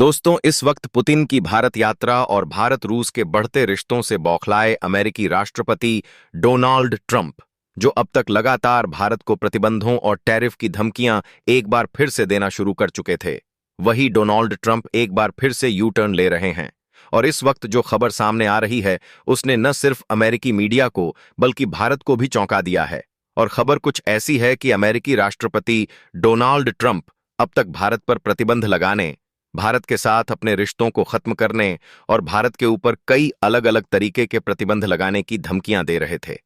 दोस्तों, इस वक्त पुतिन की भारत यात्रा और भारत रूस के बढ़ते रिश्तों से बौखलाए अमेरिकी राष्ट्रपति डोनाल्ड ट्रंप, जो अब तक लगातार भारत को प्रतिबंधों और टैरिफ की धमकियां एक बार फिर से देना शुरू कर चुके थे, वही डोनाल्ड ट्रंप एक बार फिर से यू टर्न ले रहे हैं। और इस वक्त जो खबर सामने आ रही है, उसने न सिर्फ अमेरिकी मीडिया को बल्कि भारत को भी चौंका दिया है। और खबर कुछ ऐसी है कि अमेरिकी राष्ट्रपति डोनाल्ड ट्रंप अब तक भारत पर प्रतिबंध लगाने, भारत के साथ अपने रिश्तों को खत्म करने और भारत के ऊपर कई अलग अलग तरीके के प्रतिबंध लगाने की धमकियां दे रहे थे।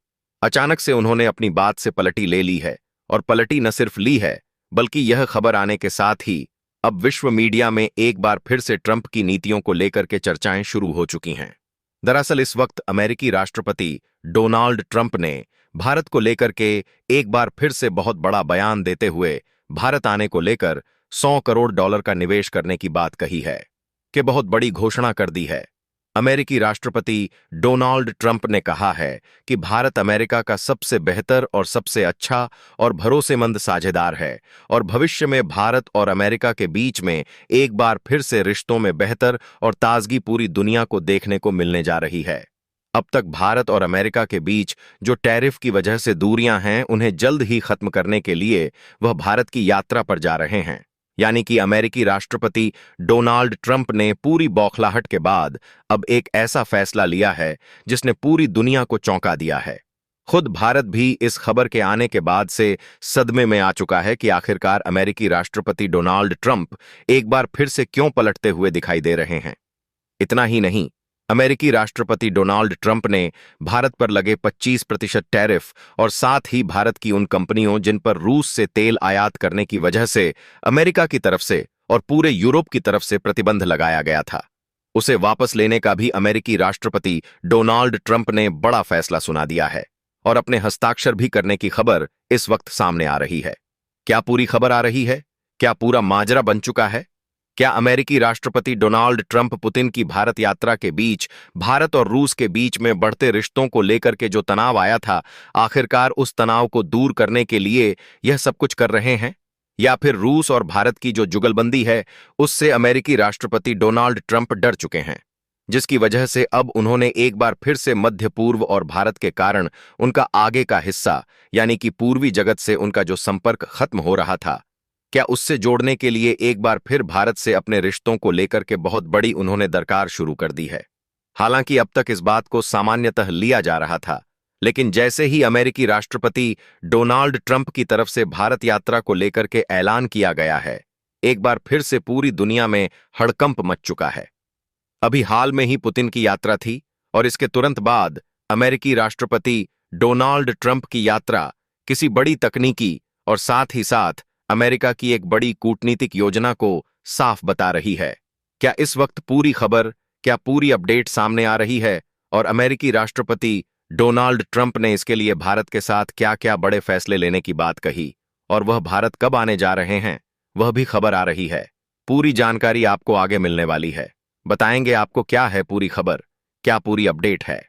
अचानक से उन्होंने अपनी बात से पलटी ले ली है, और पलटी न सिर्फ ली है बल्कि यह खबर आने के साथ ही अब विश्व मीडिया में एक बार फिर से ट्रंप की नीतियों को लेकर के चर्चाएं शुरू हो चुकी हैं। दरअसल इस वक्त अमेरिकी राष्ट्रपति डोनाल्ड ट्रंप ने भारत को लेकर के एक बार फिर से बहुत बड़ा बयान देते हुए भारत आने को लेकर $100 करोड़ का निवेश करने की बात कही है, कि बहुत बड़ी घोषणा कर दी है। अमेरिकी राष्ट्रपति डोनाल्ड ट्रंप ने कहा है कि भारत अमेरिका का सबसे बेहतर और सबसे अच्छा और भरोसेमंद साझेदार है, और भविष्य में भारत और अमेरिका के बीच में एक बार फिर से रिश्तों में बेहतर और ताजगी पूरी दुनिया को देखने को मिलने जा रही है। अब तक भारत और अमेरिका के बीच जो टैरिफ की वजह से दूरियां हैं, उन्हें जल्द ही खत्म करने के लिए वह भारत की यात्रा पर जा रहे हैं। यानी कि अमेरिकी राष्ट्रपति डोनाल्ड ट्रंप ने पूरी बौखलाहट के बाद अब एक ऐसा फैसला लिया है जिसने पूरी दुनिया को चौंका दिया है। खुद भारत भी इस खबर के आने के बाद से सदमे में आ चुका है कि आखिरकार अमेरिकी राष्ट्रपति डोनाल्ड ट्रंप एक बार फिर से क्यों पलटते हुए दिखाई दे रहे हैं। इतना ही नहीं, अमेरिकी राष्ट्रपति डोनाल्ड ट्रंप ने भारत पर लगे 25% टैरिफ और साथ ही भारत की उन कंपनियों जिन पर रूस से तेल आयात करने की वजह से अमेरिका की तरफ से और पूरे यूरोप की तरफ से प्रतिबंध लगाया गया था, उसे वापस लेने का भी अमेरिकी राष्ट्रपति डोनाल्ड ट्रंप ने बड़ा फैसला सुना दिया है, और अपने हस्ताक्षर भी करने की खबर इस वक्त सामने आ रही है। क्या पूरी खबर आ रही है? क्या पूरा माजरा बन चुका है? क्या अमेरिकी राष्ट्रपति डोनाल्ड ट्रंप पुतिन की भारत यात्रा के बीच भारत और रूस के बीच में बढ़ते रिश्तों को लेकर के जो तनाव आया था, आखिरकार उस तनाव को दूर करने के लिए यह सब कुछ कर रहे हैं? या फिर रूस और भारत की जो जुगलबंदी है, उससे अमेरिकी राष्ट्रपति डोनाल्ड ट्रंप डर चुके हैं, जिसकी वजह से अब उन्होंने एक बार फिर से मध्य पूर्व और भारत के कारण उनका आगे का हिस्सा यानी कि पूर्वी जगत से उनका जो संपर्क खत्म हो रहा था, क्या उससे जोड़ने के लिए एक बार फिर भारत से अपने रिश्तों को लेकर के बहुत बड़ी उन्होंने दरकार शुरू कर दी है। हालांकि अब तक इस बात को सामान्यतः लिया जा रहा था, लेकिन जैसे ही अमेरिकी राष्ट्रपति डोनाल्ड ट्रंप की तरफ से भारत यात्रा को लेकर के ऐलान किया गया है, एक बार फिर से पूरी दुनिया में हड़कंप मच चुका है। अभी हाल में ही पुतिन की यात्रा थी, और इसके तुरंत बाद अमेरिकी राष्ट्रपति डोनाल्ड ट्रंप की यात्रा किसी बड़ी तकनीकी और साथ ही साथ अमेरिका की एक बड़ी कूटनीतिक योजना को साफ बता रही है। क्या इस वक्त पूरी खबर, क्या पूरी अपडेट सामने आ रही है, और अमेरिकी राष्ट्रपति डोनाल्ड ट्रंप ने इसके लिए भारत के साथ क्या क्या बड़े फैसले लेने की बात कही, और वह भारत कब आने जा रहे हैं, वह भी खबर आ रही है। पूरी जानकारी आपको आगे मिलने वाली है। बताएंगे आपको क्या है पूरी खबर, क्या पूरी अपडेट है।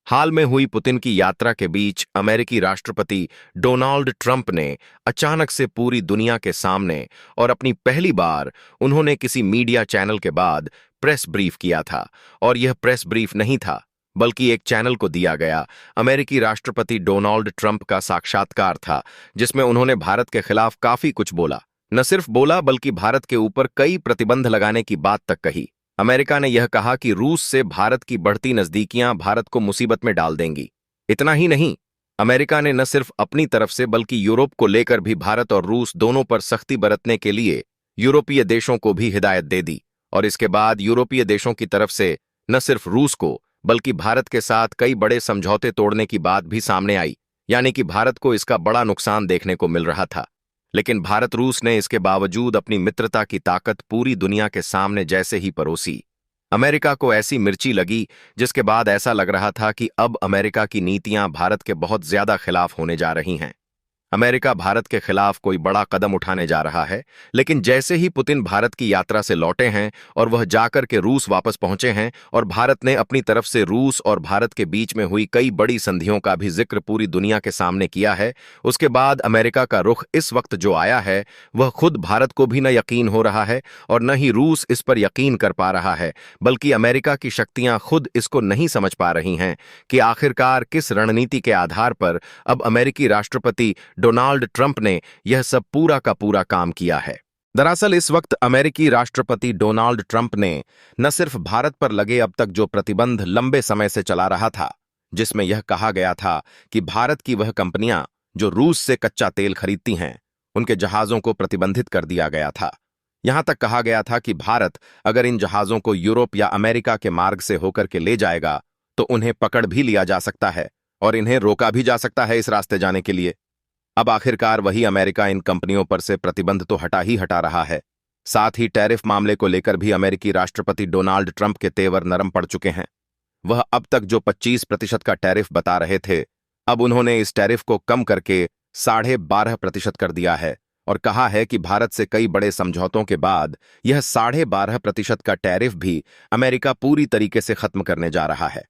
हाल में हुई पुतिन की यात्रा के बीच अमेरिकी राष्ट्रपति डोनाल्ड ट्रंप ने अचानक से पूरी दुनिया के सामने और अपनी पहली बार उन्होंने किसी मीडिया चैनल के बाद प्रेस ब्रीफ किया था, और यह प्रेस ब्रीफ नहीं था बल्कि एक चैनल को दिया गया अमेरिकी राष्ट्रपति डोनाल्ड ट्रंप का साक्षात्कार था, जिसमें उन्होंने भारत के खिलाफ काफी कुछ बोला। न सिर्फ बोला बल्कि भारत के ऊपर कई प्रतिबंध लगाने की बात तक कही। अमेरिका ने यह कहा कि रूस से भारत की बढ़ती नजदीकियां भारत को मुसीबत में डाल देंगी। इतना ही नहीं, अमेरिका ने न सिर्फ अपनी तरफ से बल्कि यूरोप को लेकर भी भारत और रूस दोनों पर सख्ती बरतने के लिए यूरोपीय देशों को भी हिदायत दे दी। और इसके बाद यूरोपीय देशों की तरफ से न सिर्फ रूस को बल्कि भारत के साथ कई बड़े समझौते तोड़ने की बात भी सामने आई, यानी कि भारत को इसका बड़ा नुकसान देखने को मिल रहा था। लेकिन भारत रूस ने इसके बावजूद अपनी मित्रता की ताकत पूरी दुनिया के सामने जैसे ही परोसी, अमेरिका को ऐसी मिर्ची लगी जिसके बाद ऐसा लग रहा था कि अब अमेरिका की नीतियां भारत के बहुत ज्यादा खिलाफ होने जा रही हैं। अमेरिका भारत के खिलाफ कोई बड़ा कदम उठाने जा रहा है, लेकिन जैसे ही पुतिन भारत की यात्रा से लौटे हैं और वह जाकर के रूस वापस पहुंचे हैं और भारत ने अपनी तरफ से रूस और भारत के बीच में हुई कई बड़ी संधियों का भी जिक्र पूरी दुनिया के सामने किया है, उसके बाद अमेरिका का रुख इस वक्त जो आया है वह खुद भारत को भी न यकीन हो रहा है और न ही रूस इस पर यकीन कर पा रहा है, बल्कि अमेरिका की शक्तियां खुद इसको नहीं समझ पा रही हैं कि आखिरकार किस रणनीति के आधार पर अब अमेरिकी राष्ट्रपति डोनाल्ड ट्रंप ने यह सब पूरा का पूरा काम किया है। दरअसल इस वक्त अमेरिकी राष्ट्रपति डोनाल्ड ट्रंप ने न सिर्फ भारत पर लगे अब तक जो प्रतिबंध लंबे समय से चला रहा था, जिसमें यह कहा गया था कि भारत की वह कंपनियां जो रूस से कच्चा तेल खरीदती हैं, उनके जहाजों को प्रतिबंधित कर दिया गया था। यहां तक कहा गया था कि भारत अगर इन जहाजों को यूरोप या अमेरिका के मार्ग से होकर के ले जाएगा तो उन्हें पकड़ भी लिया जा सकता है और इन्हें रोका भी जा सकता है इस रास्ते जाने के लिए। अब आखिरकार वही अमेरिका इन कंपनियों पर से प्रतिबंध तो हटा रहा है, साथ ही टैरिफ मामले को लेकर भी अमेरिकी राष्ट्रपति डोनाल्ड ट्रंप के तेवर नरम पड़ चुके हैं। वह अब तक जो 25% का टैरिफ बता रहे थे, अब उन्होंने इस टैरिफ को कम करके 12.5% कर दिया है और कहा है कि भारत से कई बड़े समझौतों के बाद यह 12.5% का टैरिफ भी अमेरिका पूरी तरीके से खत्म करने जा रहा है।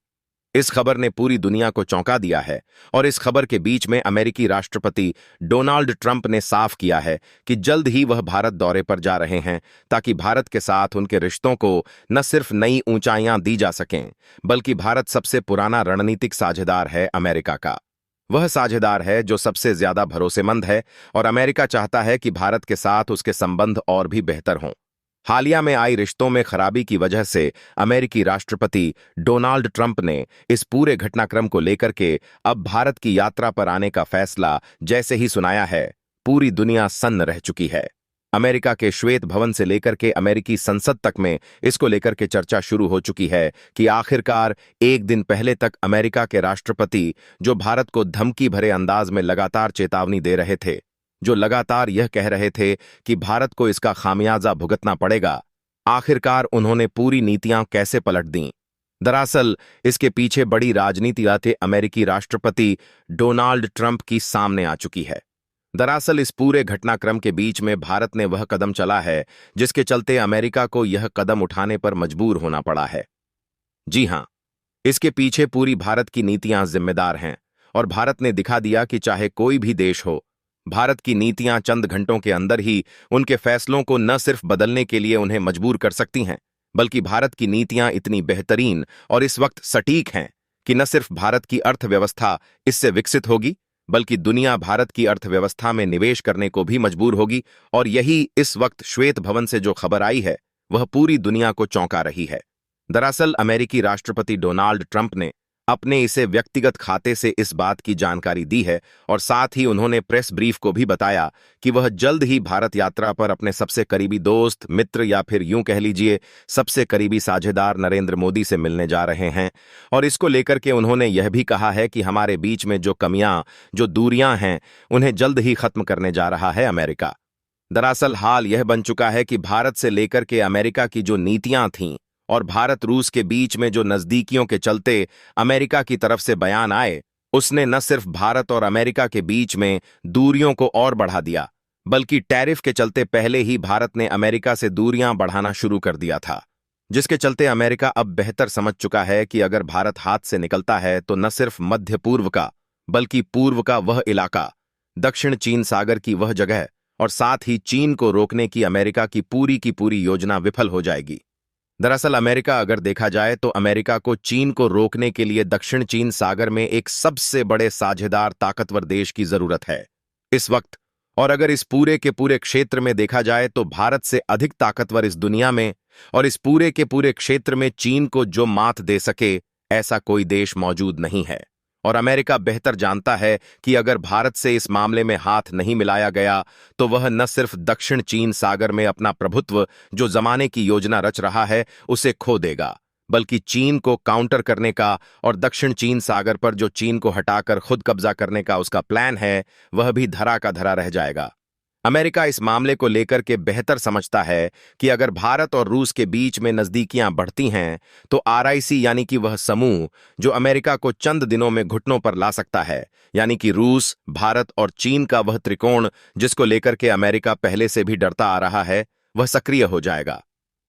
इस खबर ने पूरी दुनिया को चौंका दिया है और इस खबर के बीच में अमेरिकी राष्ट्रपति डोनाल्ड ट्रंप ने साफ किया है कि जल्द ही वह भारत दौरे पर जा रहे हैं ताकि भारत के साथ उनके रिश्तों को न सिर्फ नई ऊंचाइयां दी जा सकें, बल्कि भारत सबसे पुराना रणनीतिक साझेदार है अमेरिका का। वह साझेदार है जो सबसे ज्यादा भरोसेमंद है और अमेरिका चाहता है कि भारत के साथ उसके संबंध और भी बेहतर हों। हालिया में आई रिश्तों में खराबी की वजह से अमेरिकी राष्ट्रपति डोनाल्ड ट्रंप ने इस पूरे घटनाक्रम को लेकर के अब भारत की यात्रा पर आने का फैसला जैसे ही सुनाया है, पूरी दुनिया सन्न रह चुकी है। अमेरिका के श्वेत भवन से लेकर के अमेरिकी संसद तक में इसको लेकर के चर्चा शुरू हो चुकी है कि आखिरकार एक दिन पहले तक अमेरिका के राष्ट्रपति जो भारत को धमकी भरे अंदाज में लगातार चेतावनी दे रहे थे, जो लगातार यह कह रहे थे कि भारत को इसका खामियाजा भुगतना पड़ेगा, आखिरकार उन्होंने पूरी नीतियां कैसे पलट दीं। दरअसल इसके पीछे बड़ी राजनीति आते अमेरिकी राष्ट्रपति डोनाल्ड ट्रंप की सामने आ चुकी है। दरअसल इस पूरे घटनाक्रम के बीच में भारत ने वह कदम चला है जिसके चलते अमेरिका को यह कदम उठाने पर मजबूर होना पड़ा है। जी हां, इसके पीछे पूरी भारत की नीतियां जिम्मेदार हैं और भारत ने दिखा दिया कि चाहे कोई भी देश हो, भारत की नीतियां चंद घंटों के अंदर ही उनके फैसलों को न सिर्फ बदलने के लिए उन्हें मजबूर कर सकती हैं, बल्कि भारत की नीतियां इतनी बेहतरीन और इस वक्त सटीक हैं कि न सिर्फ भारत की अर्थव्यवस्था इससे विकसित होगी, बल्कि दुनिया भारत की अर्थव्यवस्था में निवेश करने को भी मजबूर होगी। और यही इस वक्त श्वेत भवन से जो खबर आई है वह पूरी दुनिया को चौंका रही है। दरअसल अमेरिकी राष्ट्रपति डोनाल्ड ट्रंप ने अपने इसे व्यक्तिगत खाते से इस बात की जानकारी दी है और साथ ही उन्होंने प्रेस ब्रीफ को भी बताया कि वह जल्द ही भारत यात्रा पर अपने सबसे करीबी दोस्त, मित्र या फिर यूं कह लीजिए सबसे करीबी साझेदार नरेंद्र मोदी से मिलने जा रहे हैं। और इसको लेकर के उन्होंने यह भी कहा है कि हमारे बीच में जो कमियां, जो दूरियां हैं, उन्हें जल्द ही खत्म करने जा रहा है अमेरिका। दरअसल हाल यह बन चुका है कि भारत से लेकर के अमेरिका की जो नीतियां थीं और भारत रूस के बीच में जो नजदीकियों के चलते अमेरिका की तरफ से बयान आए, उसने न सिर्फ भारत और अमेरिका के बीच में दूरियों को और बढ़ा दिया, बल्कि टैरिफ के चलते पहले ही भारत ने अमेरिका से दूरियां बढ़ाना शुरू कर दिया था, जिसके चलते अमेरिका अब बेहतर समझ चुका है कि अगर भारत हाथ से निकलता है तो न सिर्फ मध्य पूर्व का, बल्कि पूर्व का वह इलाका, दक्षिण चीन सागर की वह जगह और साथ ही चीन को रोकने की अमेरिका की पूरी योजना विफल हो जाएगी। दरअसल अमेरिका अगर देखा जाए तो अमेरिका को चीन को रोकने के लिए दक्षिण चीन सागर में एक सबसे बड़े साझेदार ताकतवर देश की जरूरत है इस वक्त। और अगर इस पूरे के पूरे क्षेत्र में देखा जाए तो भारत से अधिक ताकतवर इस दुनिया में और इस पूरे के पूरे क्षेत्र में चीन को जो मात दे सके, ऐसा कोई देश मौजूद नहीं है। और अमेरिका बेहतर जानता है कि अगर भारत से इस मामले में हाथ नहीं मिलाया गया तो वह न सिर्फ दक्षिण चीन सागर में अपना प्रभुत्व जो जमाने की योजना रच रहा है उसे खो देगा, बल्कि चीन को काउंटर करने का और दक्षिण चीन सागर पर जो चीन को हटाकर खुद कब्जा करने का उसका प्लान है वह भी धरा का धरा रह जाएगा। अमेरिका इस मामले को लेकर के बेहतर समझता है कि अगर भारत और रूस के बीच में नजदीकियां बढ़ती हैं तो आरआईसी यानी कि वह समूह जो अमेरिका को चंद दिनों में घुटनों पर ला सकता है, यानी कि रूस, भारत और चीन का वह त्रिकोण जिसको लेकर के अमेरिका पहले से भी डरता आ रहा है, वह सक्रिय हो जाएगा।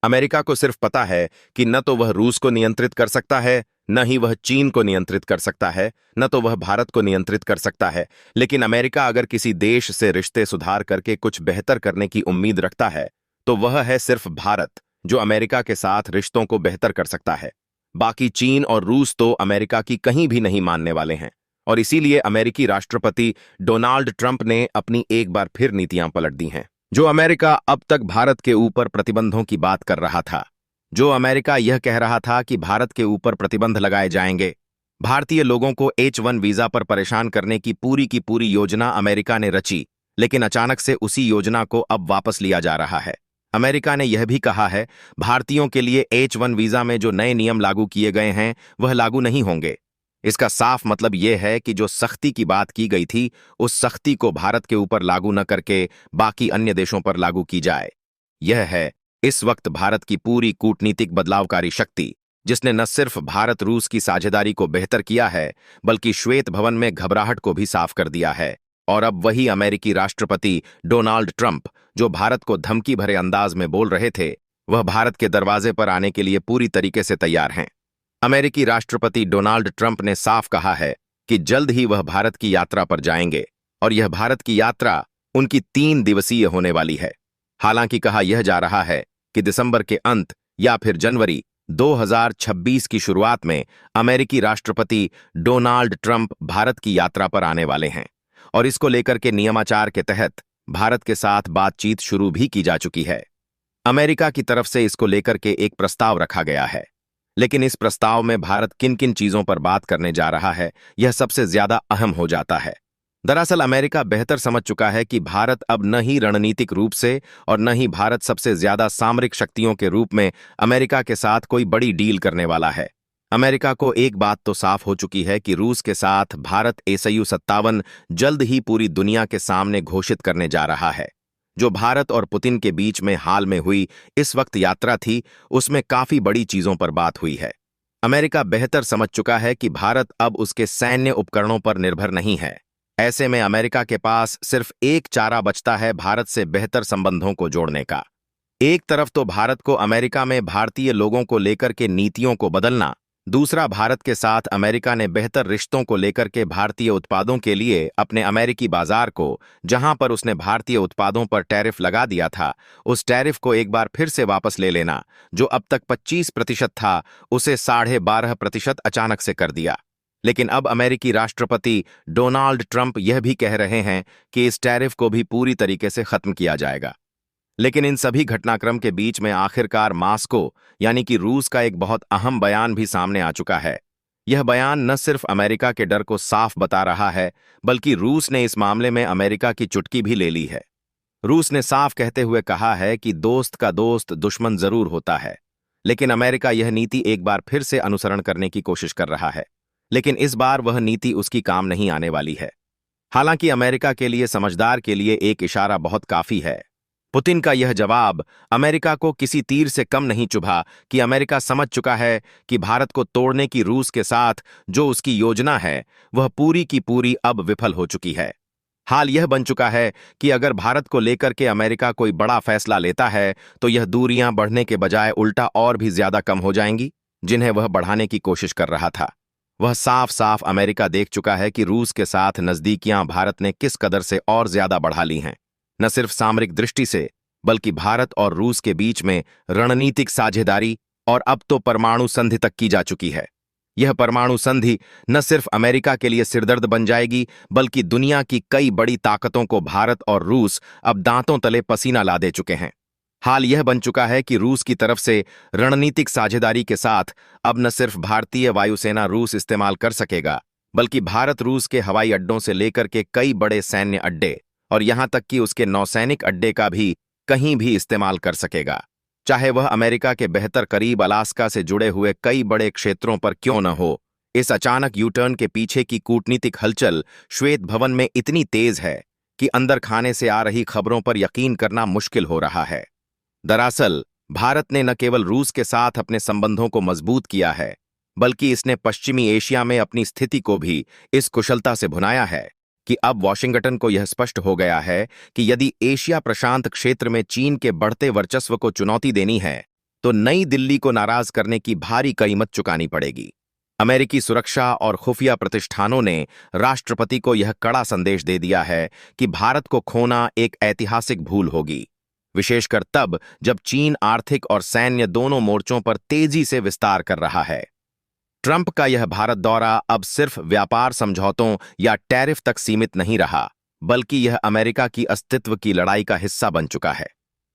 अमेरिका को सिर्फ पता है कि न तो वह रूस को नियंत्रित कर सकता है, न ही वह चीन को नियंत्रित कर सकता है, न तो वह भारत को नियंत्रित कर सकता है। लेकिन अमेरिका अगर किसी देश से रिश्ते सुधार करके कुछ बेहतर करने की उम्मीद रखता है तो वह है सिर्फ भारत, जो अमेरिका के साथ रिश्तों को बेहतर कर सकता है। बाकी चीन और रूस तो अमेरिका की कहीं भी नहीं मानने वाले हैं, और इसीलिए अमेरिकी राष्ट्रपति डोनाल्ड ट्रंप ने अपनी एक बार फिर नीतियां पलट दी हैं। जो अमेरिका अब तक भारत के ऊपर प्रतिबंधों की बात कर रहा था, जो अमेरिका यह कह रहा था कि भारत के ऊपर प्रतिबंध लगाए जाएंगे, भारतीय लोगों को H1 वीजा पर परेशान करने की पूरी योजना अमेरिका ने रची, लेकिन अचानक से उसी योजना को अब वापस लिया जा रहा है। अमेरिका ने यह भी कहा है, भारतीयों के लिए H1 वीजा में जो नए नियम लागू किए गए हैं वह लागू नहीं होंगे। इसका साफ मतलब यह है कि जो सख्ती की बात की गई थी, उस सख्ती को भारत के ऊपर लागू न करके बाकी अन्य देशों पर लागू की जाए। यह है इस वक्त भारत की पूरी कूटनीतिक बदलावकारी शक्ति, जिसने न सिर्फ भारत रूस की साझेदारी को बेहतर किया है बल्कि श्वेत भवन में घबराहट को भी साफ कर दिया है। और अब वही अमेरिकी राष्ट्रपति डोनाल्ड ट्रंप, जो भारत को धमकी भरे अंदाज में बोल रहे थे, वह भारत के दरवाजे पर आने के लिए पूरी तरीके से तैयार हैं। अमेरिकी राष्ट्रपति डोनाल्ड ट्रंप ने साफ कहा है कि जल्द ही वह भारत की यात्रा पर जाएंगे, और यह भारत की यात्रा उनकी 3 दिवसीय होने वाली है। हालांकि कहा यह जा रहा है कि दिसंबर के अंत या फिर जनवरी 2026 की शुरुआत में अमेरिकी राष्ट्रपति डोनाल्ड ट्रंप भारत की यात्रा पर आने वाले हैं, और इसको लेकर के नियमाचार के तहत भारत के साथ बातचीत शुरू भी की जा चुकी है। अमेरिका की तरफ से इसको लेकर के एक प्रस्ताव रखा गया है, लेकिन इस प्रस्ताव में भारत किन किन चीजों पर बात करने जा रहा है, यह सबसे ज्यादा अहम हो जाता है। दरअसल अमेरिका बेहतर समझ चुका है कि भारत अब न ही रणनीतिक रूप से और न ही भारत सबसे ज्यादा सामरिक शक्तियों के रूप में अमेरिका के साथ कोई बड़ी डील करने वाला है। अमेरिका को एक बात तो साफ हो चुकी है कि रूस के साथ भारत SU-57 जल्द ही पूरी दुनिया के सामने घोषित करने जा रहा है। जो भारत और पुतिन के बीच में हाल में हुई इस वक्त यात्रा थी, उसमें काफी बड़ी चीजों पर बात हुई है। अमेरिका बेहतर समझ चुका है कि भारत अब उसके सैन्य उपकरणों पर निर्भर नहीं है। ऐसे में अमेरिका के पास सिर्फ एक चारा बचता है भारत से बेहतर संबंधों को जोड़ने का। एक तरफ तो भारत को अमेरिका में भारतीय लोगों को लेकर के नीतियों को बदलना, दूसरा भारत के साथ अमेरिका ने बेहतर रिश्तों को लेकर के भारतीय उत्पादों के लिए अपने अमेरिकी बाजार को, जहां पर उसने भारतीय उत्पादों पर टैरिफ लगा दिया था, उस टैरिफ को एक बार फिर से वापस ले लेना। जो अब तक 25% था, उसे 12.5% अचानक से कर दिया। लेकिन अब अमेरिकी राष्ट्रपति डोनाल्ड ट्रंप यह भी कह रहे हैं कि इस टैरिफ को भी पूरी तरीके से खत्म किया जाएगा। लेकिन इन सभी घटनाक्रम के बीच में आखिरकार मास्को यानी कि रूस का एक बहुत अहम बयान भी सामने आ चुका है। यह बयान न सिर्फ अमेरिका के डर को साफ बता रहा है, बल्कि रूस ने इस मामले में अमेरिका की चुटकी भी ले ली है। रूस ने साफ कहते हुए कहा है कि दोस्त का दोस्त दुश्मन जरूर होता है, लेकिन अमेरिका यह नीति एक बार फिर से अनुसरण करने की कोशिश कर रहा है। लेकिन इस बार वह नीति उसकी काम नहीं आने वाली है। हालांकि अमेरिका के लिए, समझदार के लिए एक इशारा बहुत काफी है। पुतिन का यह जवाब अमेरिका को किसी तीर से कम नहीं चुभा कि अमेरिका समझ चुका है कि भारत को तोड़ने की रूस के साथ जो उसकी योजना है, वह पूरी की पूरी अब विफल हो चुकी है। हाल यह बन चुका है कि अगर भारत को लेकर के अमेरिका कोई बड़ा फैसला लेता है तो यह दूरियां बढ़ने के बजाय उल्टा और भी ज्यादा कम हो जाएंगी, जिन्हें वह बढ़ाने की कोशिश कर रहा था। वह साफ साफ अमेरिका देख चुका है कि रूस के साथ नजदीकियां भारत ने किस कदर से और ज्यादा बढ़ा ली हैं। न सिर्फ सामरिक दृष्टि से, बल्कि भारत और रूस के बीच में रणनीतिक साझेदारी और अब तो परमाणु संधि तक की जा चुकी है। यह परमाणु संधि न सिर्फ अमेरिका के लिए सिरदर्द बन जाएगी, बल्कि दुनिया की कई बड़ी ताकतों को भारत और रूस अब दांतों तले पसीना ला दे चुके हैं। हाल यह बन चुका है कि रूस की तरफ से रणनीतिक साझेदारी के साथ अब न सिर्फ भारतीय वायुसेना रूस इस्तेमाल कर सकेगा, बल्कि भारत रूस के हवाई अड्डों से लेकर के कई बड़े सैन्य अड्डे और यहां तक कि उसके नौसैनिक अड्डे का भी कहीं भी इस्तेमाल कर सकेगा, चाहे वह अमेरिका के बेहतर करीब अलास्का से जुड़े हुए कई बड़े क्षेत्रों पर क्यों न हो। इस अचानक यूटर्न के पीछे की कूटनीतिक हलचल श्वेत भवन में इतनी तेज है कि अंदर खाने से आ रही खबरों पर यकीन करना मुश्किल हो रहा है। दरअसल भारत ने न केवल रूस के साथ अपने संबंधों को मजबूत किया है, बल्कि इसने पश्चिमी एशिया में अपनी स्थिति को भी इस कुशलता से भुनाया है कि अब वॉशिंगटन को यह स्पष्ट हो गया है कि यदि एशिया प्रशांत क्षेत्र में चीन के बढ़ते वर्चस्व को चुनौती देनी है, तो नई दिल्ली को नाराज करने की भारी कीमत चुकानी पड़ेगी। अमेरिकी सुरक्षा और खुफिया प्रतिष्ठानों ने राष्ट्रपति को यह कड़ा संदेश दे दिया है कि भारत को खोना एक ऐतिहासिक भूल होगी, विशेषकर तब जब चीन आर्थिक और सैन्य दोनों मोर्चों पर तेजी से विस्तार कर रहा है। ट्रंप का यह भारत दौरा अब सिर्फ व्यापार समझौतों या टैरिफ तक सीमित नहीं रहा, बल्कि यह अमेरिका की अस्तित्व की लड़ाई का हिस्सा बन चुका है।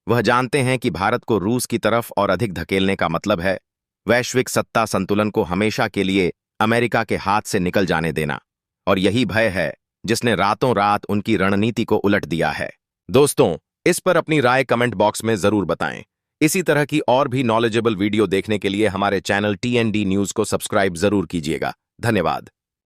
वह जानते हैं कि भारत को रूस की तरफ और अधिक धकेलने का मतलब है वैश्विक सत्ता संतुलन को हमेशा के लिए अमेरिका के हाथ से निकल जाने देना, और यही भय है जिसने रातों रात उनकी रणनीति को उलट दिया है। दोस्तों, इस पर अपनी राय कमेंट बॉक्स में जरूर बताएं। इसी तरह की और भी नॉलेजेबल वीडियो देखने के लिए हमारे चैनल TND न्यूज को सब्सक्राइब जरूर कीजिएगा। धन्यवाद।